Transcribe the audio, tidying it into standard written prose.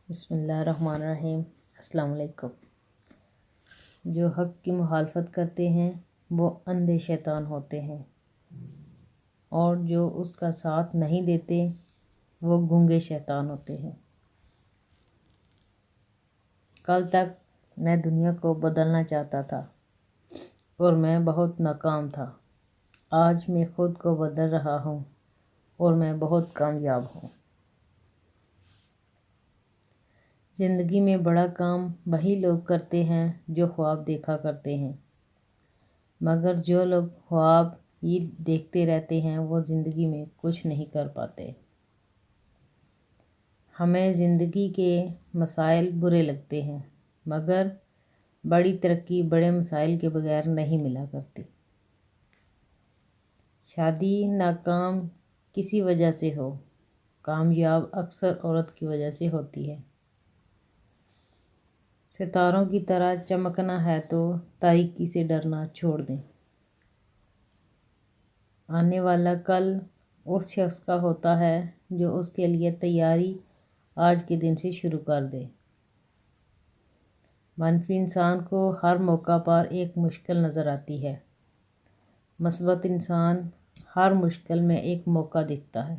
بسم اللہ الرحمن الرحیم۔ السلام علیکم۔ جو حق کی مخالفت کرتے ہیں وہ اندھے شیطان ہوتے ہیں، اور جو اس کا ساتھ نہیں دیتے وہ گونگے شیطان ہوتے ہیں۔ کل تک میں دنیا کو بدلنا چاہتا تھا اور میں بہت ناکام تھا۔ آج میں خود کو بدل رہا ہوں اور میں بہت کامیاب ہوں۔ زندگی میں بڑا کام وہی لوگ کرتے ہیں جو خواب دیکھا کرتے ہیں، مگر جو لوگ خواب ہی دیکھتے رہتے ہیں وہ زندگی میں کچھ نہیں کر پاتے۔ ہمیں زندگی کے مسائل برے لگتے ہیں، مگر بڑی ترقی بڑے مسائل کے بغیر نہیں ملا کرتی۔ شادی ناکام کسی وجہ سے ہو، کامیاب اکثر عورت کی وجہ سے ہوتی ہے۔ ستاروں کی طرح چمکنا ہے تو تاریکی سے ڈرنا چھوڑ دیں۔ آنے والا کل اس شخص کا ہوتا ہے جو اس کے لیے تیاری آج کے دن سے شروع کر دے۔ منفی انسان کو ہر موقع پر ایک مشکل نظر آتی ہے، مثبت انسان ہر مشکل میں ایک موقع دیکھتا ہے۔